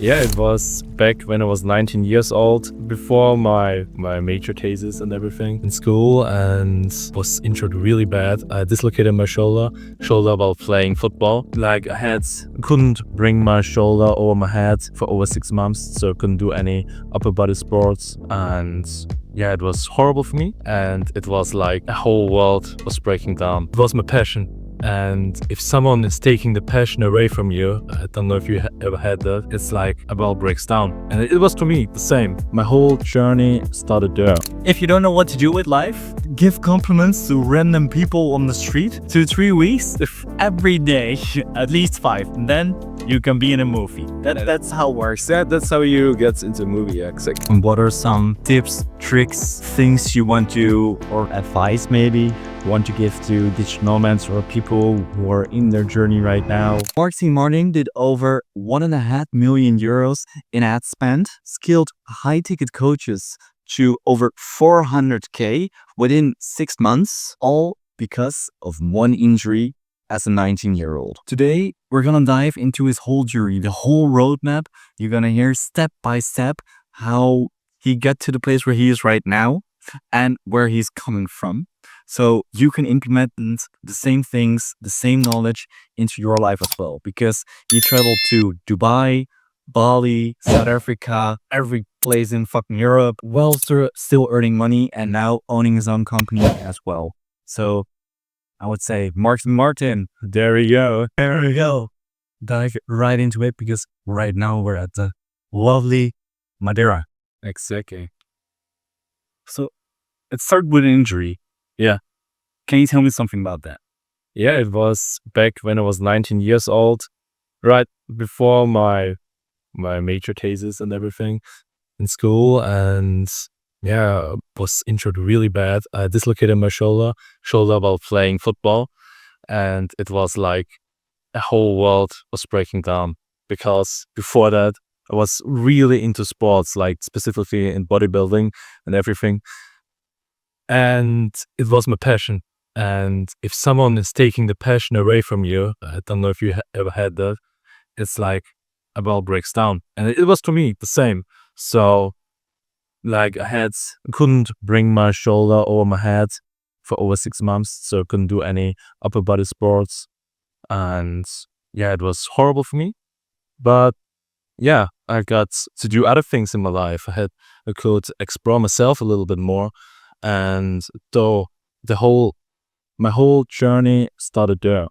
Yeah, it was back when I was 19 years old, before my major thesis and everything in school, and was injured really bad. I dislocated my shoulder while playing football. Like couldn't bring my shoulder over my head for over 6 months, so I couldn't do any upper body sports. And yeah, it was horrible for me, and it was like a whole world was breaking down. It was my passion. And if someone is taking the passion away from you, I don't know if you ever had that, it's like a world breaks down. And it was to me the same. My whole journey started there. If you don't know what to do with life, give compliments to random people on the street. 2-3 weeks, if every day, at least 5, and then you can be in a movie. That's how it works. That's how you get into a movie, exactly. And what are some tips, tricks, things you want to, or advice maybe, want to give to digital nomads or people who are in their journey right now? Martin did over 1.5 million euros in ad spend, skilled high-ticket coaches to over 400K within 6 months, all because of one injury as a 19-year-old. Today, we're gonna dive into his whole journey, the whole roadmap. You're gonna hear step by step how he got to the place where he is right now and where he's coming from. So you can implement the same things, the same knowledge into your life as well. Because he traveled to Dubai, Bali, South Africa, every place in fucking Europe, while still earning money and now owning his own company as well. So I would say, Martin, There we go. there we go. Dive right into it because right now we're at the lovely Madeira. Exactly. So it started with an injury. Yeah. Can you tell me something about that? Yeah, it was back when I was 19 years old, right before my major thesis and everything in school. And yeah, was injured really bad. I dislocated my shoulder while playing football. And it was like a whole world was breaking down, because before that, I was really into sports, like specifically in bodybuilding and everything. And it was my passion. And if someone is taking the passion away from you, I don't know if you ever had that, it's like a world breaks down. And it was to me the same. So like couldn't bring my shoulder over my head for over 6 months, so I couldn't do any upper body sports. And yeah, it was horrible for me. But yeah, I got to do other things in my life. I could explore myself a little bit more. And though my whole journey started there.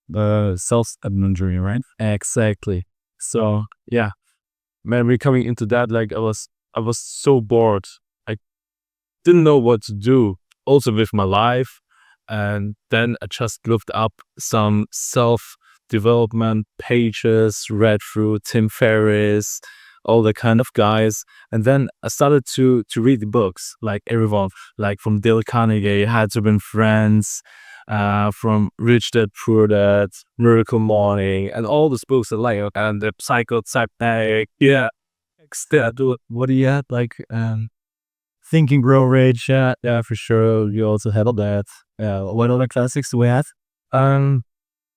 The self-evident journey, right? Exactly. So yeah, man, we're coming into that. Like I was so bored. I didn't know what to do also with my life. And then I just looked up some self-development pages, read through Tim Ferriss, all the kind of guys. And then I started to read the books, like everyone, like from Dale Carnegie, How to Win Friends, from Rich Dad Poor Dad, Miracle Morning, and all those books are like, and the Psychotype, yeah. What do you have? Like, Think and Grow Rich. Yeah, for sure. You also had all that. What other classics do we have? I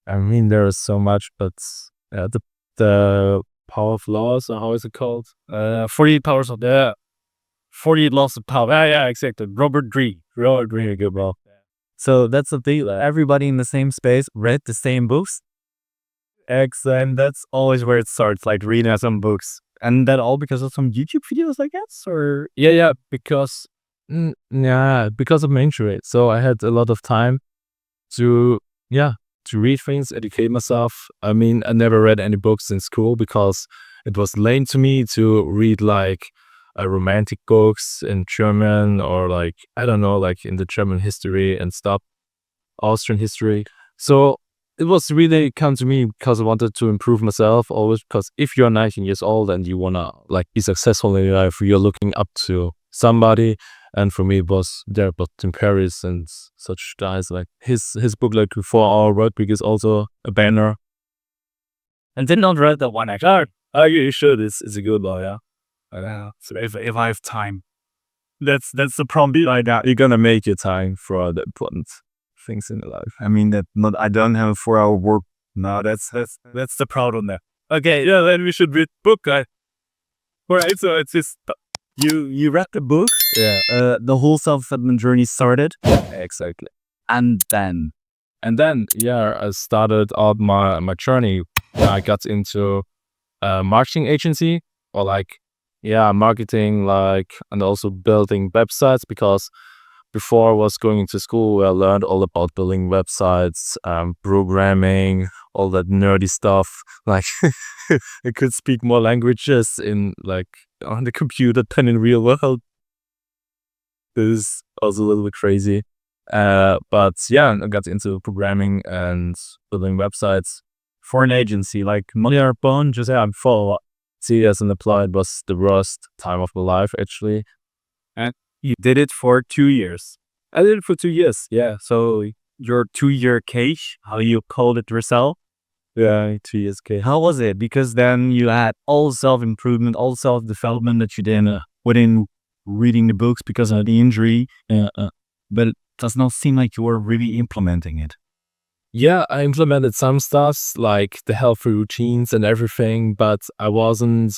mean, there is so much, but the Power of Laws, or how is it called? 48 Powers of the 48 Laws of Power. Yeah, exactly. Robert Greene. Good, bro. So that's the thing. Like, everybody in the same space read the same books. And that's always where it starts, like reading some books. And that all because of some YouTube videos, I guess? Or Yeah, because of my injury. So I had a lot of time to read things, educate myself. I mean, I never read any books in school because it was lame to me to read like romantic books in German, or like, I don't know, like in the German history and stuff, Austrian history. So it was really come to me because I wanted to improve myself always, because if you're 19 years old and you want to like be successful in your life, you're looking up to somebody. And for me, it was there, but Tim Ferriss and such guys, like his book, like 4-Hour Workweek, is also a banner. and did not read that one actually. You should. It's a good one, yeah. So if I have time, that's the problem right now. You're gonna make your time for the important things in your life. I mean I don't have a 4-hour work. No, that's the problem there. Okay, yeah, then we should read book. Alright, so it's just You read the book. yeah, The whole self-development journey started, exactly. and then And then yeah, I started out my journey. I got into a marketing agency or like yeah, marketing like and also building websites because before I was going to school, I learned all about building websites, programming, all that nerdy stuff. Like I could speak more languages in like on the computer than in real world. This is also a little bit crazy. But yeah, I got into programming and building websites for an agency like Money just yeah, for CS and applied was the worst time of my life actually. and you did it for 2 years. I did it for 2 years. Yeah, So your 2 year case, how you called it yourself, yeah, 2 years. Okay. how was it? Because then you had all self-improvement, all self-development that you did within reading the books because of the injury. But it does not seem like you were really implementing it. Yeah, I implemented some stuffs like the healthy routines and everything, but I wasn't.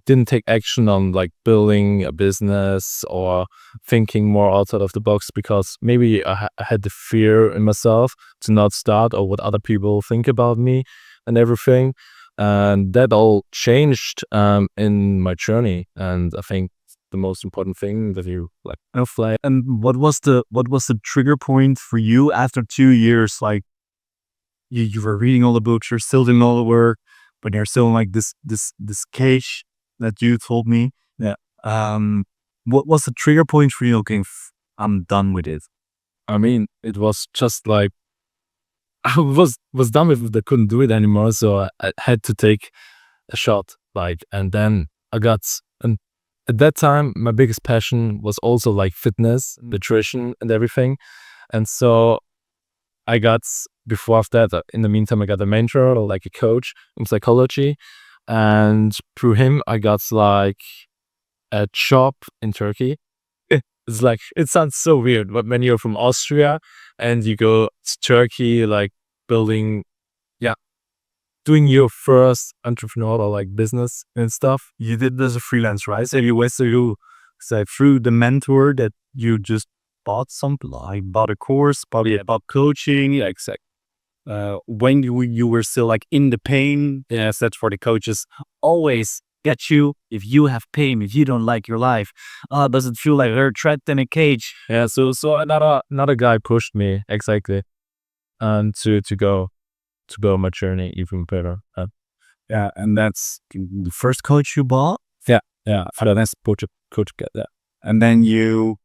Didn't take action on like building a business or thinking more outside of the box because maybe I had the fear in myself to not start or what other people think about me and everything, and that all changed in my journey. And I think the most important thing that you like fly. And what was the trigger point for you after 2 years? Like you were reading all the books, you're still doing all the work, but you're still in like this cage that you told me. Yeah. What was the trigger point for you? Okay, I'm done with it. I mean, it was just like I was done with it. I couldn't do it anymore, so I had to take a shot. Like, and then I got and at that time, my biggest passion was also like fitness, nutrition, and everything. And so I got before after that. In the meantime, I got a mentor, or like a coach in psychology, and through him, I got like a job in Turkey. It's like it sounds so weird, but when you're from Austria and you go to Turkey, like building, yeah, doing your first entrepreneurial like business and stuff. You did this as a freelance, right? So you went through, say, through the mentor that you just bought something, like bought a course, bought coaching. Yeah, exactly. When you were still like in the pain, Yes, that's for the coaches. always get you if you have pain, if you don't like your life. Does it feel like you're trapped in a cage? Yeah, so another guy pushed me exactly, and to go my journey even better. Yeah, and that's the first coach you bought. Yeah, for the next coach get that. And then you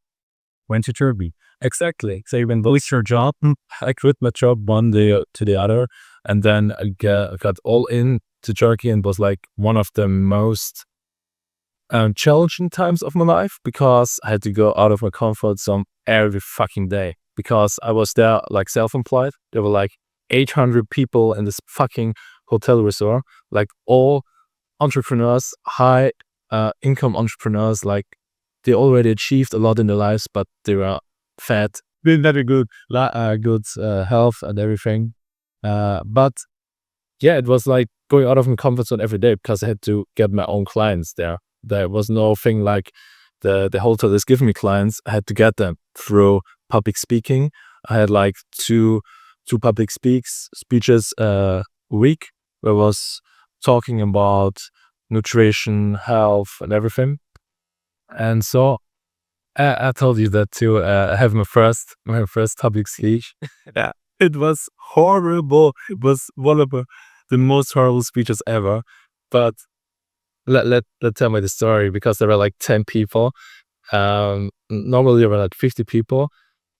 went to Turkey. Exactly. So You lost your job. I quit my job one day to the other, and then I got all in to Turkey, and was like one of the most challenging times of my life because I had to go out of my comfort zone every fucking day because I was there like self-employed. There were like 800 people in this fucking hotel resort, like all entrepreneurs, high income entrepreneurs. Like they already achieved a lot in their lives, but they were fat, didn't have a good health and everything. But yeah, it was like going out of my comfort zone every day because I had to get my own clients there. There was no thing like the hotel is giving me clients. I had to get them through public speaking. I had like two public speeches a week where I was talking about nutrition, health, and everything. And so I told you that too. I have my first public speech. Yeah, it was horrible. It was one of the most horrible speeches ever. But let tell me the story because there were like 10 people. Normally there were like 50 people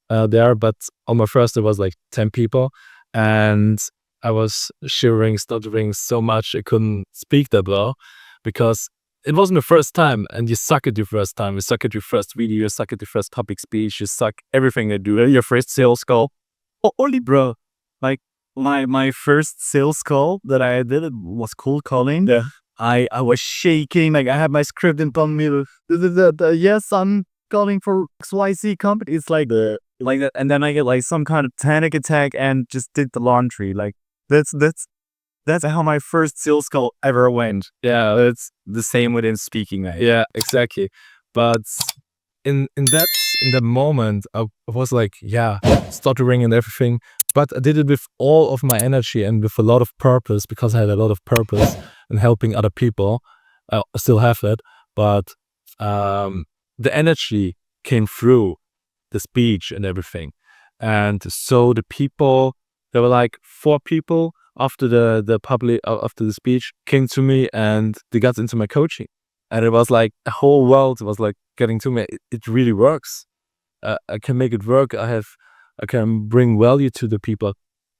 there, but on my first there was like 10 people, and I was shivering, stuttering so much I couldn't speak that well because it wasn't the first time, and you suck at your first time, you suck at your first video, you suck at your first public speech, you suck everything you do. Your first sales call. Only, bro. Like my first sales call that I did, it was cold calling. Yeah. I was shaking, like I had my script in front of me. Yes, I'm calling for XYZ company. It's like like that, and then I get like some kind of panic attack and just did the laundry. Like that's That's how my first sales call ever went. Yeah, It's the same within speaking, mate. yeah, exactly. But in that moment, I was like, yeah, stuttering and everything. But I did it with all of my energy and with a lot of purpose, because I had a lot of purpose in helping other people. I still have that, but the energy came through the speech and everything. And so the people, there were like 4 people after after the speech came to me, and they got into my coaching. And it was like the whole world was like getting to me. It really works. I can make it work. I can bring value to the people.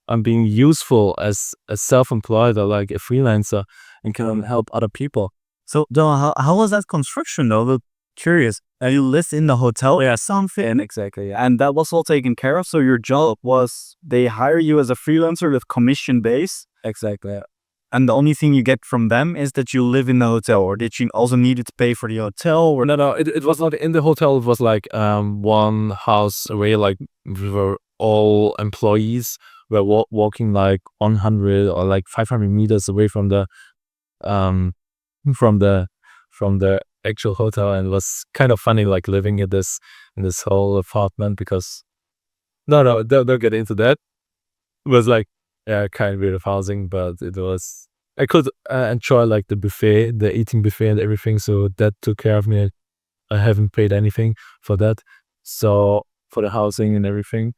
I'm being useful as a self-employed or like a freelancer, and can help other people. So, Don, how was that construction though? Look, curious. You lived in the hotel, yeah, something, Exactly. Yeah. and that was all taken care of. So your job was they hire you as a freelancer with commission base, Exactly. Yeah. and the only thing you get from them is that you live in the hotel, or did you also needed to pay for the hotel? Or No, it was not in the hotel. It was like one house away. Like we were all employees. Were walking like 100 or like 500 meters away from the um from the from the actual hotel, and it was kind of funny like living in this whole apartment, because don't get into that. It was like, yeah, kind of weird of housing, but it was, I could enjoy like the buffet, the eating buffet and everything, so that took care of me. I haven't paid anything for that, so for the housing and everything.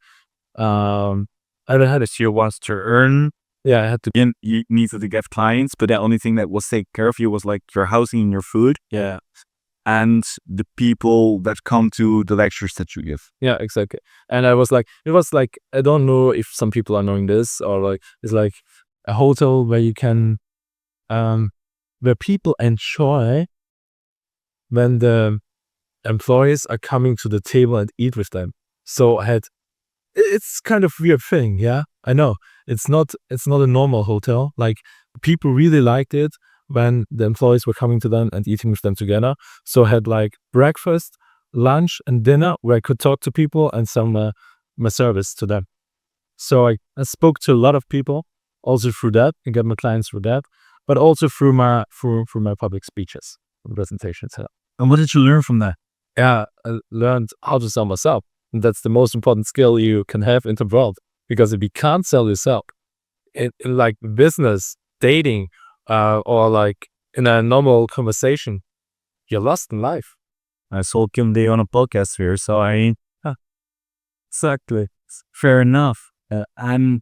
I don't had a you wants to earn, Yeah, I had to. you needed to get clients, but the only thing that was taken care of you was like your housing and your food, Yeah, and the people that come to the lectures that you give. yeah, exactly. And I was like, it was like, I don't know if some people are knowing this, or like it's like a hotel where you can, where people enjoy when the employees are coming to the table and eat with them. So it's kind of weird thing, yeah. I know it's not a normal hotel. Like people really liked it when the employees were coming to them and eating with them together. So I had like breakfast, lunch, and dinner where I could talk to people, and some my service to them. So I spoke to a lot of people also through that, and got my clients through that, but also through my public speeches and presentations. And what did you learn from that? Yeah, I learned how to sell myself. And that's the most important skill you can have in the world. Because if you can't sell yourself in like business, dating, or like in a normal conversation, you're lost in life. I saw Kim Day on a podcast here, so huh, Exactly. fair enough. And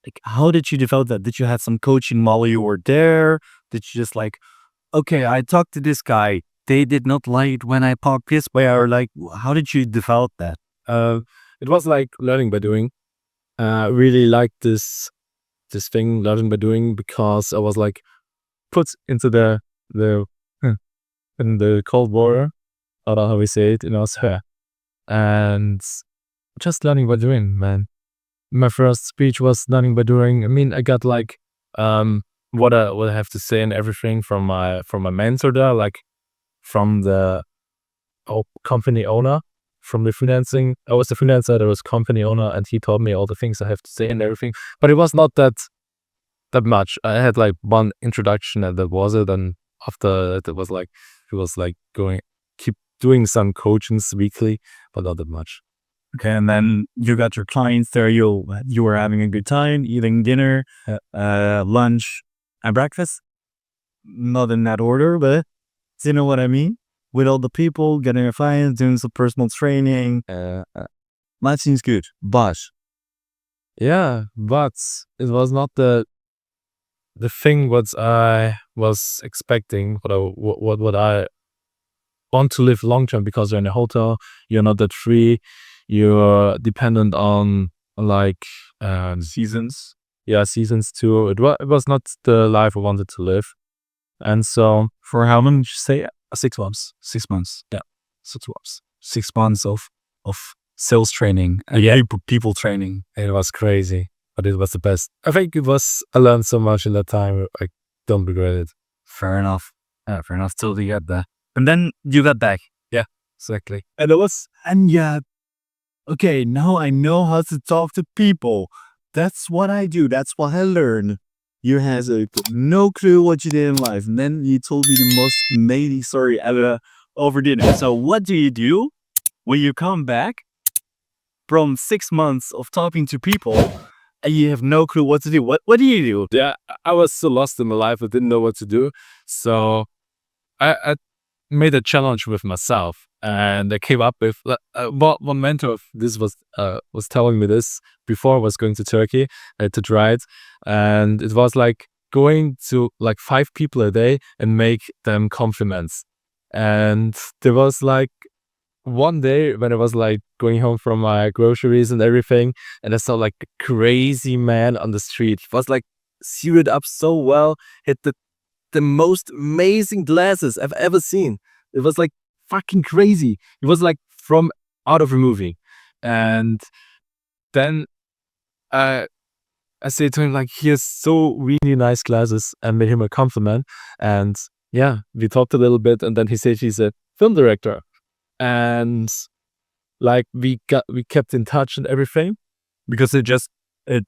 like, how did you develop that? Did you have some coaching while you were there? Did you just like, okay, I talked to this guy. They did not like it when I talked this way, or like, how did you develop that? It was like learning by doing. Really liked this thing, learning by doing, because I was like put into the in the cold water. I don't know how we say it in Austria, and just learning by doing, man. My first speech was learning by doing. I mean, I got like what I have to say and everything from my mentor there, like from the company owner, from the freelancing. I was the freelancer, there was company owner, and he taught me all the things I have to say and everything. But it was not that much. I had like one introduction, and that was it. And after that, it was like going keep doing some coachings weekly, but not that much. Okay, and then you got your clients there. You were having a good time, eating dinner, lunch, and breakfast. Not in that order, but do you know what I mean? With all the people, getting your clients, doing some personal training. That seems good. But Yeah, but it was not the thing what I was expecting. What I want to live long term, because you're in a hotel, you're not that free. You're dependent on like seasons. yeah, seasons too. It was not the life I wanted to live. And so For how long did you say? 6 months. 6 months. Yeah, 6 months. 6 months of sales training and Yeah. people training. It was crazy, but it was the best. I think I learned so much in that time. I don't regret it. Fair enough. Fair enough. Till you get there. And then you got back. Exactly. And yeah, okay, now I know how to talk to people. That's what I do. That's what I learn. You had no clue what you did in life. And then you told me the most amazing story ever over dinner. So what do you do when you come back from 6 months of talking to people and you have no clue what to do? What do you do? Yeah, I was so lost in my life. I didn't know what to do. So I made a challenge with myself, and I came up with one mentor of this was telling me this before I was going to Turkey to try it, and it was like going to like 5 people a day and make them compliments. And there was like one day when I was like going home from my groceries and everything, and I saw like a crazy man on the street. He was like suited up so well, had the most amazing glasses I've ever seen. It was like fucking crazy. It was like from out of a movie. And then uh, I said to him like, he has so really nice glasses, and made him a compliment. And yeah, we talked a little bit, and then he said he's a film director. And like we kept in touch and everything. Because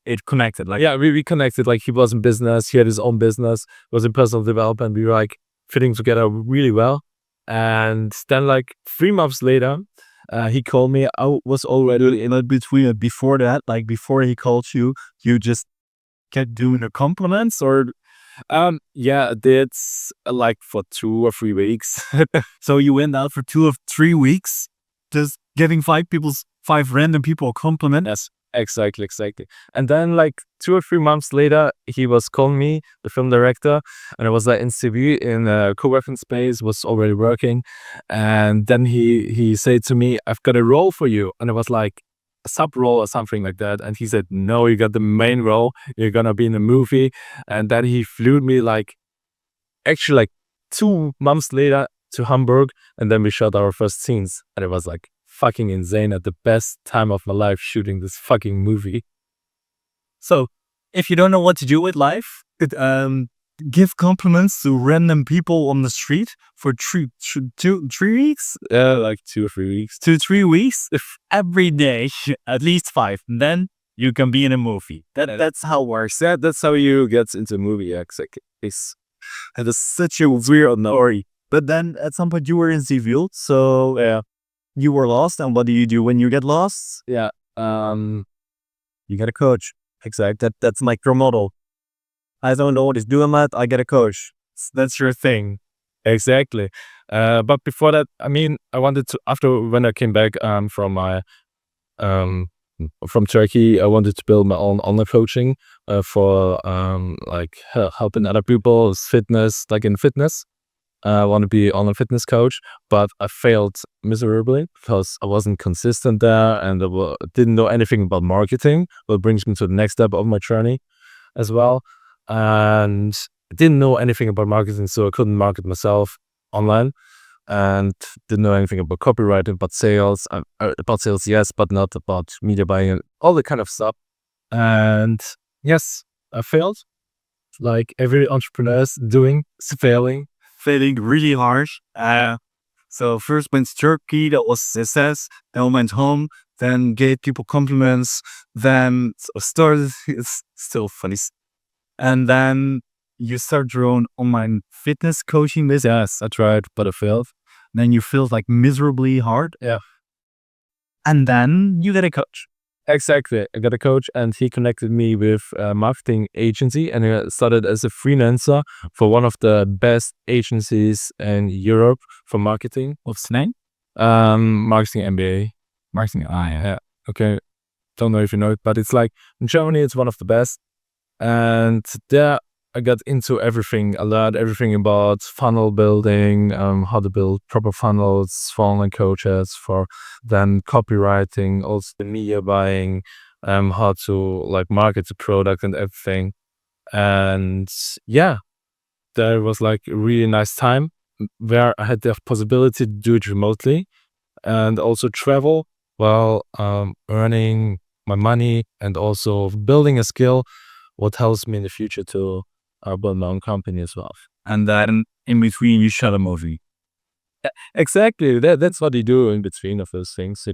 it connected. Like, Yeah, we connected. Like he was in business, he had his own business, was in personal development. We were like fitting together really well. And then like 3 months later, he called me. I was already in between before that, like before he called you, you just kept doing the compliments, or yeah, I did like for 2 or 3 weeks. so you went out for 2 or 3 weeks, just giving five random people a compliment. Yes, exactly. And then like 2 or 3 months later, he was calling me, the film director, and I was like in Seville in a co-working space, was already working. And then he said to me, I've got a role for you. And I was like, a sub role or something like that. And he said, no, you got the main role. You're gonna be in a movie. And then he flew me like actually like 2 months later to Hamburg, and then we shot our first scenes. And it was like fucking insane, at the best time of my life shooting this fucking movie. So if you don't know what to do with life, give compliments to random people on the street for 3 weeks, Like 2 or 3 weeks. 2 3 weeks, if every day at least 5, then you can be in a movie. That's how it works. That's how you get into movie. Exactly. That is such a weird story. But then at some point you were in Seville, so Yeah. you were lost. And what do you do when you get lost? Yeah. You get a coach. Exactly. That's like your model. I don't know what is doing that. I get a coach. That's your thing. Exactly. But before that, I mean, I wanted to, after when I came back from my from Turkey, I wanted to build my own online coaching for like helping other people with fitness, like in fitness. I want to be online fitness coach, but I failed miserably because I wasn't consistent there, and I didn't know anything about marketing. What brings me to the next step of my journey as well. And I didn't know anything about marketing, so I couldn't market myself online, and didn't know anything about copywriting, about sales, yes, but not about media buying and all the kind of stuff. And yes, I failed, like every entrepreneur's doing, Failing really hard. So first went to Turkey, that was success. Then went home, then gave people compliments, then started, it's still funny. And then you start your own online fitness coaching business. Yes, I tried, but I failed. Then you failed like miserably hard. Yeah. And then you get a coach. Exactly. I got a coach, and he connected me with a marketing agency, and I started as a freelancer for one of the best agencies in Europe for marketing. What's the name? Marketing MBA. Marketing. Yeah. Okay. Don't know if you know it, but it's like in Germany, it's one of the best. And there I got into everything. I learned everything about funnel building, how to build proper funnels for online coaches, for then copywriting, also the media buying, how to like market the product and everything. And yeah, there was like a really nice time where I had the possibility to do it remotely and also travel while earning my money and also building a skill what helps me in the future to build my own company as well. And then in between you shot a movie. Exactly. That's what you do in between of those things.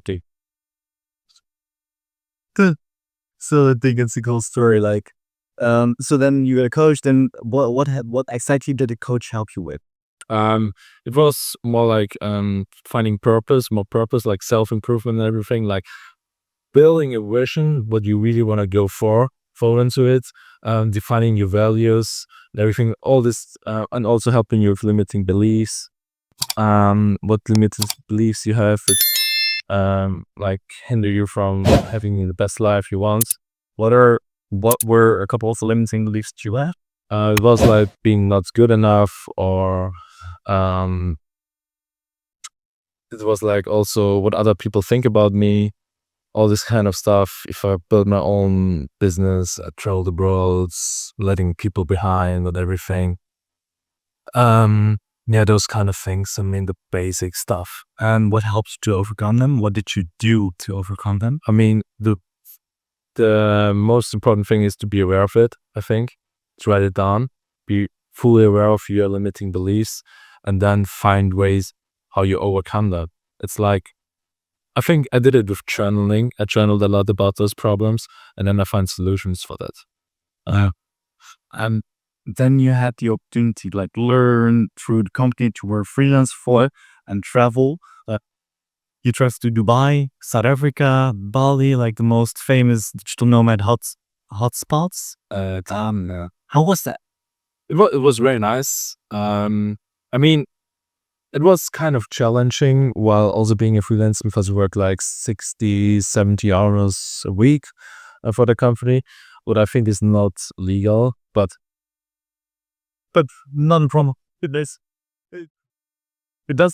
So I think it's a cool story. Like, So then you got a coach. Then what exactly did the coach help you with? It was more like finding more purpose, like self-improvement and everything, like building a vision, what you really want to go for, fall into it, defining your values and everything, all this, and also helping you with limiting beliefs. What limited beliefs you have that like hinder you from having the best life you want. What were a couple of the limiting beliefs that you have? It was like being not good enough, or um, it was like also what other people think about me, all this kind of stuff. If I build my own business, I travel the world, letting people behind and everything. Yeah, those kind of things. I mean, the basic stuff. And what helped you to overcome them? What did you do to overcome them? I mean, the most important thing is to be aware of it, I think. To write it down, be fully aware of your limiting beliefs, and then find ways how you overcome that. It's like, I think I did it with journaling. I journaled a lot about those problems, and then I find solutions for that. And then you had the opportunity to like learn through the company that you were freelance for and travel. You traveled to Dubai, South Africa, Bali, like the most famous digital nomad hotspots. How was that? It was very nice. I mean, it was kind of challenging while also being a freelancer, because I worked like 60, 70 hours a week for the company, what I think is not legal, but not a problem. It does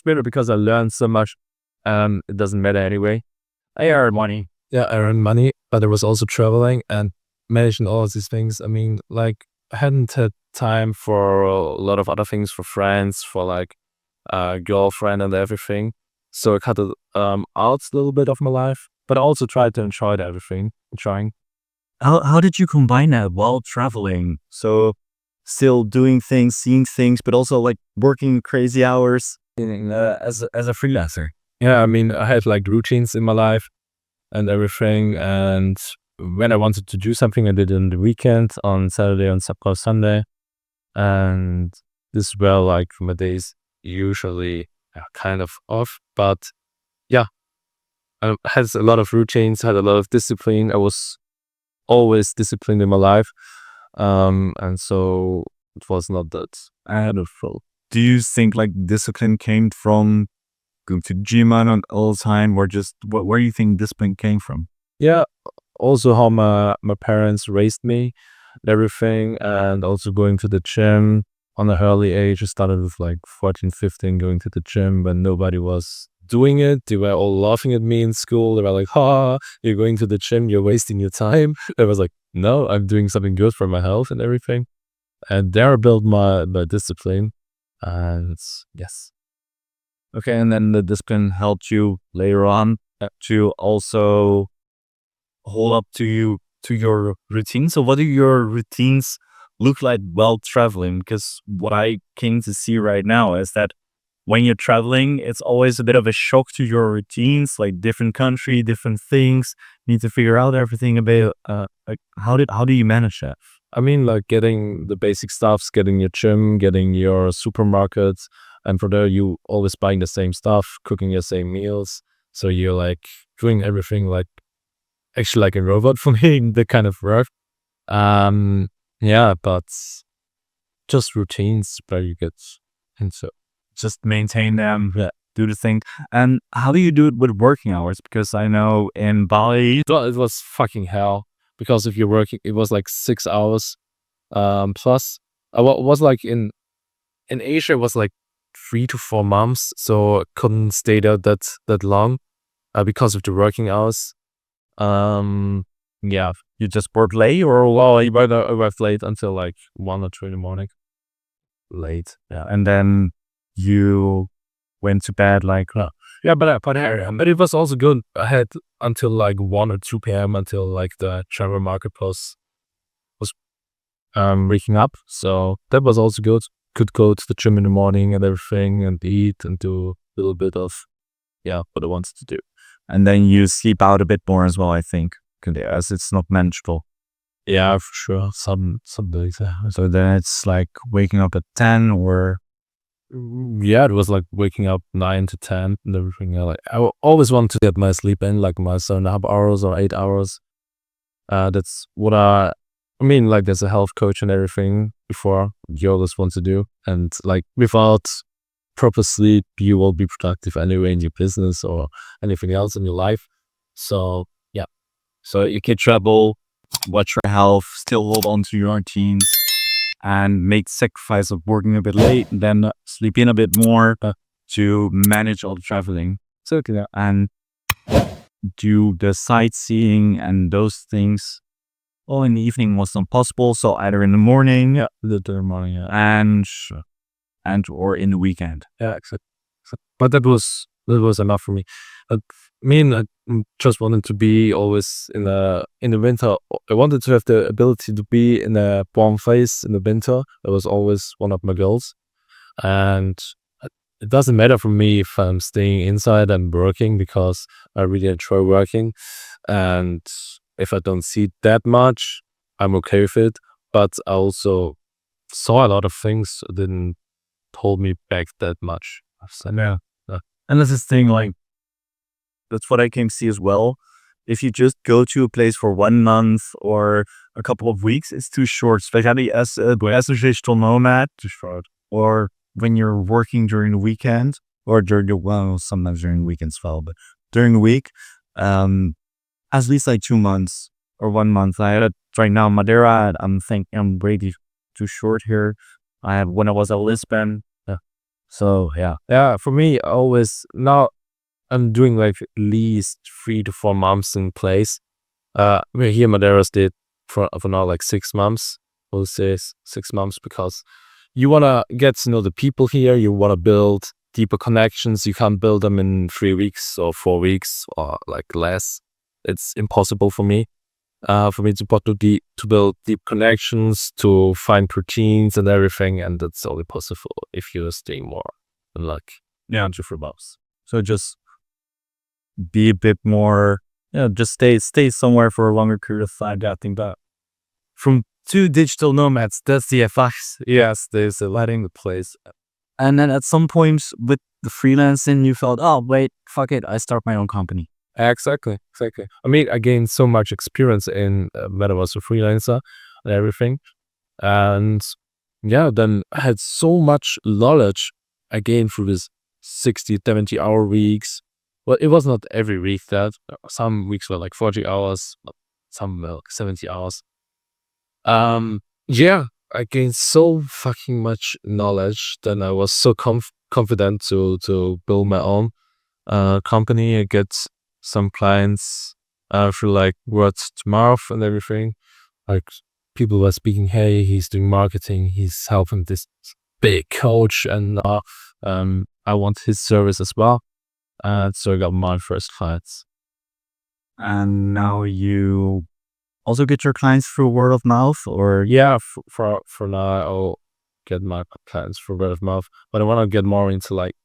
matter because I learned so much. It doesn't matter anyway. I earned money. Yeah, I earned money, but there was also traveling and managing all of these things. I mean, like, I hadn't had time for a lot of other things, for friends, for like a girlfriend and everything. So I cut it out a little bit of my life, but I also tried to enjoy everything, trying. How did you combine that while traveling? So still doing things, seeing things, but also like working crazy hours as a freelancer. Yeah, I mean, I had like routines in my life and everything. And when I wanted to do something, I did it on the weekend, on Saturday, on Sunday. And this were like my days usually kind of off. But yeah, I had a lot of routines, had a lot of discipline. I was always disciplined in my life. And so it was not that helpful. Do you think like discipline came from going to the gym on all the time, or just where do you think discipline came from? Yeah, also how my parents raised me and everything, and also going to the gym on an early age. I started with like 14, 15, going to the gym when nobody was doing it. They were all laughing at me in school. They were like, "Ha, you're going to the gym, you're wasting your time." I was like, "No, I'm doing something good for my health and everything." And there I built my discipline. And yes. Okay, and then the discipline helped you later on to also hold up to your routine. So what do your routines look like while traveling? Because what I came to see right now is that when you're traveling, it's always a bit of a shock to your routines, like different country, different things. You need to figure out everything about like how do you manage that? I mean, like getting the basic stuffs, getting your gym, getting your supermarkets, and for there you always buying the same stuff, cooking your same meals. So you're like doing everything like actually like a robot for me, the kind of work. Yeah, but just routines where you get into. Just maintain them, do the thing. And how do you do it with working hours? Because I know in Bali, Well, it was fucking hell, because if you're working, it was like 6 hours plus. I was like in Asia, it was like 3 to 4 months, so I couldn't stay there that long because of the working hours. Yeah, you just work late, or well, I arrived late until like 1 or 2 in the morning. late. Yeah, and then you went to bed like Yeah, but it was also good. I had until like 1 or 2 p.m. until like the travel market was waking up. So that was also good. Could go to the gym in the morning and everything, and eat and do a little bit of what I wanted to do. And then you sleep out a bit more as well, I think, as it's not manageable. Yeah, for sure. Some days. So then it's like waking up at 10 or Yeah, it was like waking up 9 to 10 and everything. Like always want to get my sleep in, like my 7.5 hours or 8 hours. That's what I mean. Like, there's a health coach and everything before you always want to do, and like without proper sleep, you won't be productive anyway in your business or anything else in your life. So yeah, so you can travel, watch your health, still hold on to your routines, and make sacrifice of working a bit late, and then sleep in a bit more to manage all the traveling. So and do the sightseeing and those things all in the evening was not possible. So either in the morning, the morning. Yeah, and or in the weekend. yeah, exactly. But that was enough for me. Me and I just wanted to be always in the winter. I wanted to have the ability to be in a warm place in the winter. That was always one of my goals. And it doesn't matter for me if I'm staying inside and working, because I really enjoy working. And if I don't see that much, I'm okay with it. But I also saw a lot of things that didn't hold me back that much. So, Yeah. uh, And that's this thing, like, that's what I came to see as well. If you just go to a place for 1 month or a couple of weeks, it's too short, especially as a digital nomad, too short. or when you're working during the weekend or during the, well, sometimes during the weekends as well, but during the week, at least like 2 months or 1 month. I had it right now in Madeira, and I'm thinking I'm way too short here. I had when I was at Lisbon. So yeah. Yeah, for me, always now I'm doing like at least 3 to 4 months in place. We're here in Madeira did for now like 6 months. We'll say 6 months, because you wanna get to know the people here. You wanna build deeper connections. You can't build them in 3 weeks or 4 weeks or like less. It's impossible for me. For me to build deep connections, to find routines and everything, and that's only possible if you're staying more than like 2 3 months. So just be a bit more, just stay somewhere for a longer period of time. I think that from 2 digital nomads, that's the advice. Yes, there's a letting the place. And then at some point with the freelancing, you felt, oh wait, fuck it, I start my own company. Exactly. I mean, I gained so much experience in when I was a freelancer and everything, and yeah, then I had so much knowledge I gained through this 60, 70 hour weeks. Well, it was not every week that. Some weeks were like 40 hours, some were like 70 hours. Yeah, I gained so fucking much knowledge. Then I was so confident to build my own company and get some clients through like word to mouth and everything. Like, people were speaking, hey, he's doing marketing, he's helping this big coach, and I want his service as well. So I got my first clients. And now you also get your clients through word of mouth, or Yeah, for now I'll get my clients through word of mouth, but I want to get more into like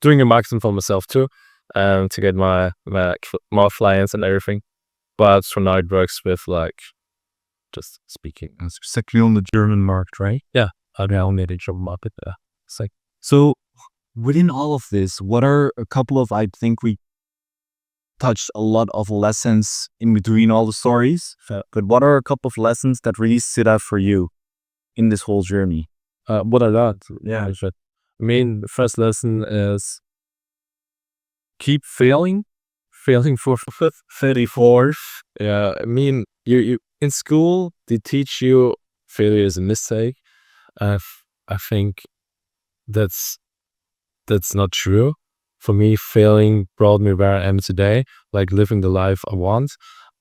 doing a marketing for myself too, to get my more clients and everything. But for now it works with like just speaking. exactly on the German market, right? Yeah, I now need a job market there. It's like, So within all of this, what are a couple of, I think we touched a lot of lessons in between all the stories, but what are a couple of lessons that really stood out for you in this whole journey? what I learned. Yeah. I mean, the first lesson is keep failing for 34. Yeah, I mean, you in school they teach you failure is a mistake. I think that's not true. For me, failing brought me where I am today, like living the life I want,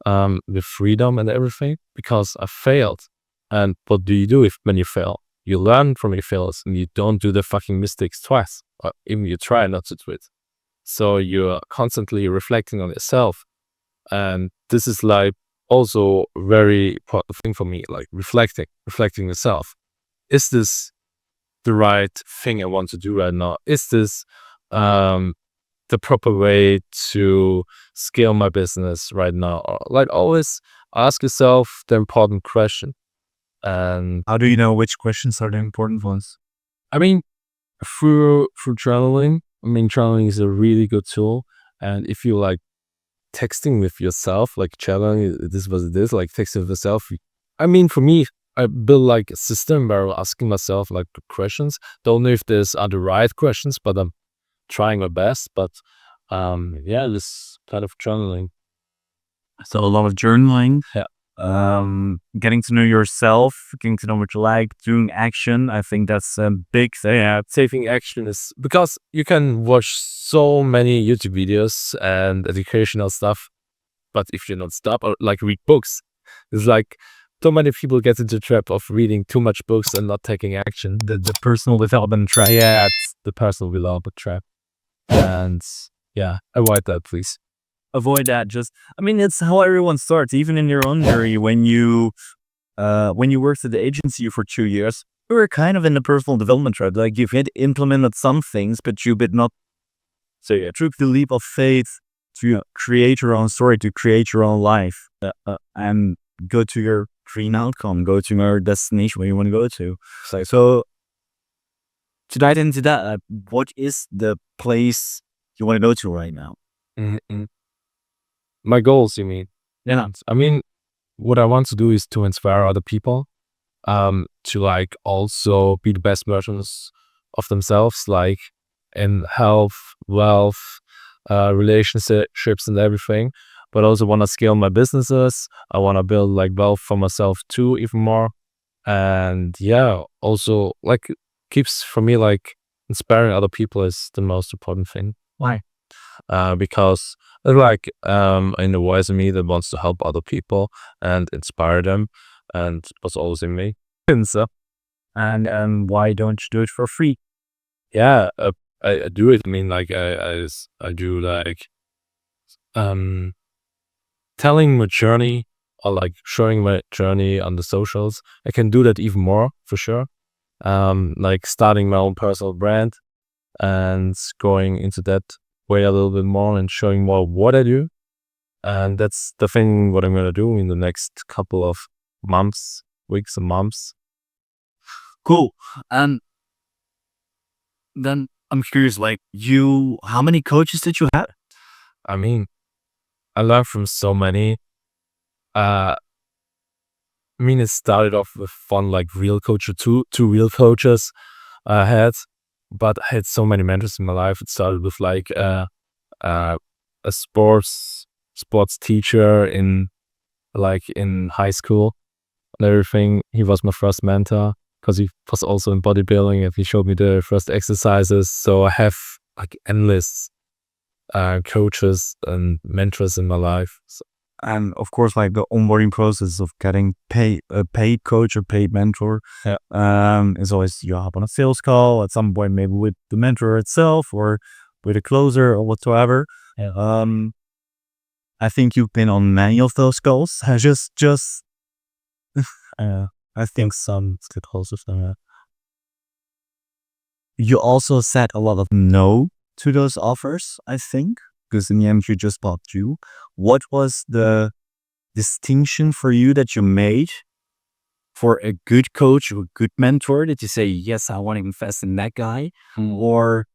with freedom and everything, because I failed. And what do you do when you fail? You learn from your failures and you don't do the fucking mistakes twice, or even you try not to do it. So you're constantly reflecting on yourself. And this is like also very important thing for me, like reflecting yourself. Is this the right thing I want to do right now? Is this the proper way to scale my business right now. Like always ask yourself the important question. And How do you know which questions are the important ones? I mean, through journaling, I mean, journaling is a really good tool. And if you like texting with yourself, like journaling, this was this, like texting with yourself. I mean, for me, I built like a system where I'm asking myself like questions. Don't know if these are the right questions, but I'm trying my best. But yeah, this kind of journaling. So a lot of journaling, Yeah. getting to know yourself, getting to know what you like, doing action. I think that's a big thing. Yeah, taking action is because you can watch so many YouTube videos and educational stuff, but if you don't stop or like read books, it's like so many people get into the trap of reading too much books and not taking action. The personal development trap. Yeah, it's the personal development trap, and yeah, avoid that, please. Avoid that. I mean, it's how everyone starts, even in your own journey. When you worked at the agency for 2 years, you were kind of in the personal development trap. Like you've had implemented some things, but you did not. So you took the leap of faith to create your own story, to create your own life, and go to your dream outcome, go to your destination where you want to go to. So to dive into that, what is the place you want to go to right now? Mhm. My goals, you mean? Yeah. I mean, what I want to do is to inspire other people, to like also be the best versions of themselves, like in health, wealth, relationships and everything. But also want to scale my businesses. I want to build like wealth for myself too, even more. And yeah, also like keeps for me like inspiring other people is the most important thing. Why? Because like in the voice of me that wants to help other people and inspire them, and was always in me. And so And why don't you do it for free? yeah, I do it. I mean, like I do like um telling my journey or like showing my journey on the socials. I can do that even more for sure. Like starting my own personal brand and going into that way a little bit more and showing more what I do. And that's the thing what I'm gonna do in the next couple of months, weeks and months. Cool. And then I'm curious, like how many coaches did you have? I mean, I learned from so many. Uh, I mean, it started off with fun, like real coach, two real coaches I had, but I had so many mentors in my life. It started with like a sports teacher in high school and everything. He was my first mentor because he was also in bodybuilding and he showed me the first exercises. So I have like endless coaches and mentors in my life. So, And of course, like the onboarding process of getting a paid coach or paid mentor, is always you hop on a sales call at some point, maybe with the mentor itself or with a closer or whatsoever. I think you've been on many of those calls. I think some get closer to that. You also said a lot of no to those offers, I think, because in the end you just bought two. What was the distinction for you that you made for a good coach or a good mentor? Did you say, yes, I want to invest in that guy? Or,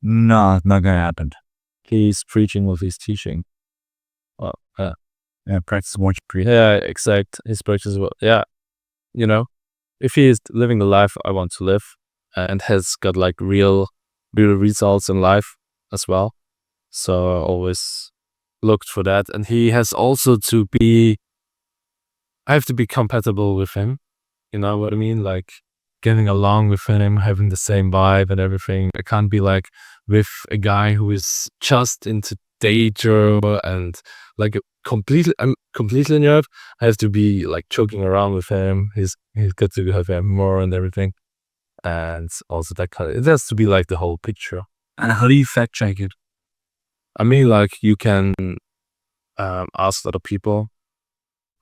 no, not gonna happen? He's preaching what he's teaching. Well, Yeah, practice what you preach. yeah, exact. His practice. Yeah, you know, if he is living the life I want to live and has got like real results in life as well. So I always looked for that. And he has also I have to be compatible with him. You know what I mean? Like getting along with him, having the same vibe and everything. I can't be like with a guy who is just into danger and like I'm completely nerd. I have to be like joking around with him. He's got to have more and everything. And also that it has to be like the whole picture. And how do you fact check it? I mean, like you can ask other people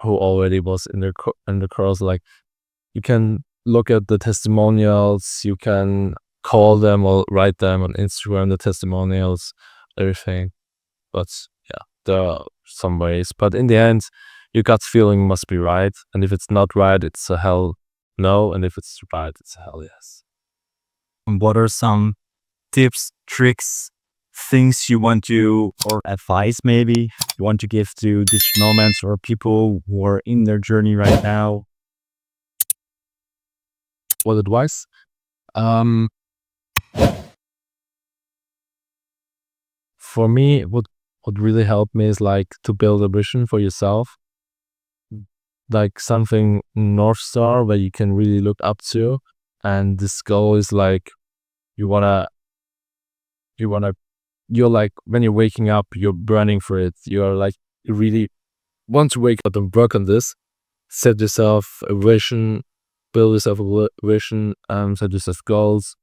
who already was in the course. Like you can look at the testimonials. You can call them or write them on Instagram. The testimonials, everything. But yeah, there are some ways. But in the end, your gut feeling must be right. And if it's not right, it's a hell no. And if it's right, it's a hell yes. And what are some tips, tricks, things you want to, or advice maybe you want to give to digital nomads or people who are in their journey right now? What advice? For me, what really helped me is like to build a vision for yourself, like something North Star where you can really look up to. And this goal is like you wanna you're like when you're waking up, you're burning for it. You're like you really want to wake up and work on this. Set yourself a vision, build yourself a vision, set yourself goals,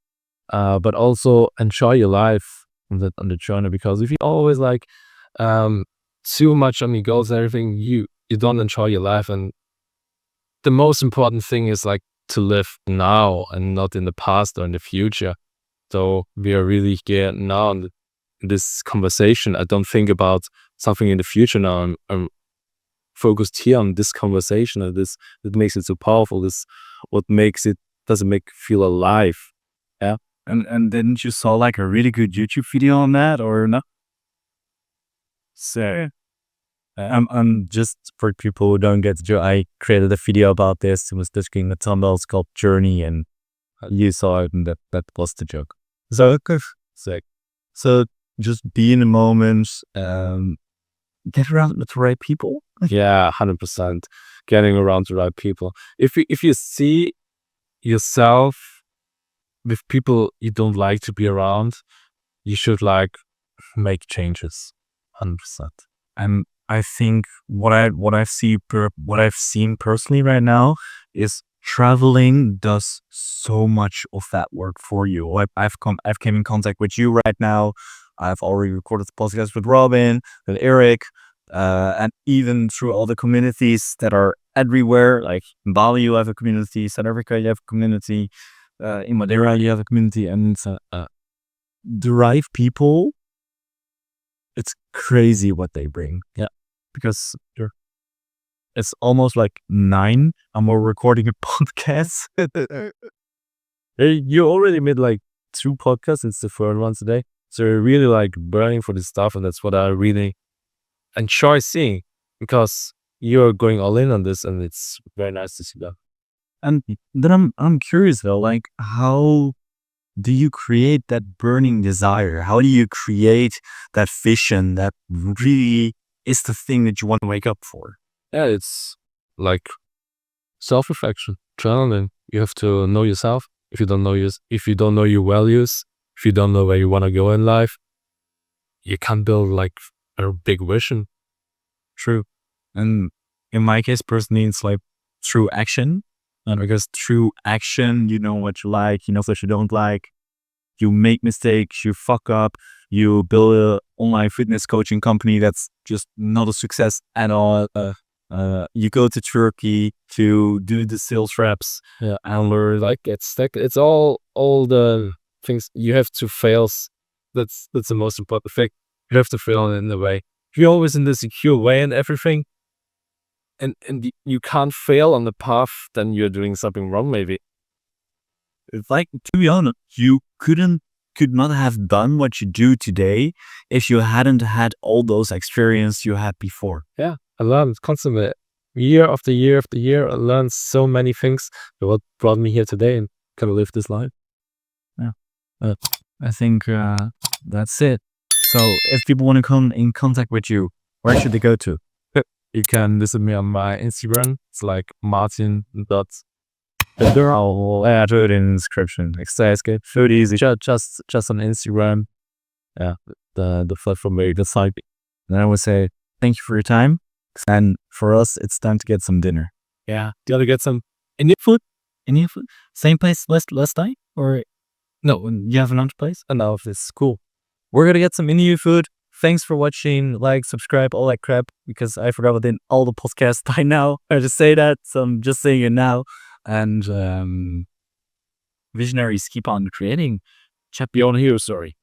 but also enjoy your life on the journey. Because if you always like too much on your goals and everything, you don't enjoy your life. And the most important thing is like to live now and not in the past or in the future. So we are really here now in this conversation. I don't think about something in the future now. I'm focused here on this conversation, and this that makes it so powerful. This what makes it doesn't make feel alive. Yeah. And didn't you saw like a really good YouTube video on that or no? So I'm just for people who don't get the joke. I created a video about this. It was discussing the thumbnails called Journey, and you saw it, and that was the joke. So sick. So just be in the moment. Get around with the right people. Yeah, 100%. Getting around the right people. If you see yourself with people you don't like to be around, you should like make changes. 100%. And I think what I've seen personally right now is traveling does so much of that work for you. I've came in contact with you right now. I've already recorded the podcast with Robin, with Eric, and even through all the communities that are everywhere. Like in Bali, you have a community. South Africa, you have a community. In Madeira, you have a community, and the right people. It's crazy what they bring. Yeah, because it's almost like 9 and we're recording a podcast. Hey, you already made like 2 podcasts. It's the third one today. So you're really like burning for this stuff, and that's what I really enjoy seeing, because you're going all in on this, and it's very nice to see that. And then I'm curious though, like how do you create that burning desire? How do you create that vision that really is the thing that you want to wake up for? Yeah, it's like self-reflection, journaling. You have to know yourself. If you don't know your values, if you don't know where you want to go in life, you can't build like a big vision. True. And in my case, personally, it's like through action. And because through action, you know what you like, you know what you don't like. You make mistakes, you fuck up, you build an online fitness coaching company that's just not a success at all. You go to Turkey to do the sales reps, and learn like It's all the things you have to fail. That's the most important thing. You have to fail in the way. If you're always in the secure way and everything, and you can't fail on the path, then you're doing something wrong, maybe. It's like, to be honest, you could not have done what you do today if you hadn't had all those experiences you had before. Yeah, I learned constantly, year after year after year. I learned so many things. What brought me here today and kind of live this life. Yeah, I think that's it. So, if people want to come in contact with you, where should they go to? You can visit me on my Instagram. It's like Martin. I'll add it in the description. It's good. So easy. Just on Instagram. Yeah, the platform where you decide. And I would say thank you for your time. And for us, it's time to get some dinner. Yeah, do you want to get some Indian food? Indian food? Same place last night? Or no, you have another place? Oh, no, this is cool. We're gonna get some Indian food. Thanks for watching. Like, subscribe, all that crap. Because I forgot within all the podcasts by now. I just say that, so I'm just saying it now. And visionaries keep on creating. Your own hero story.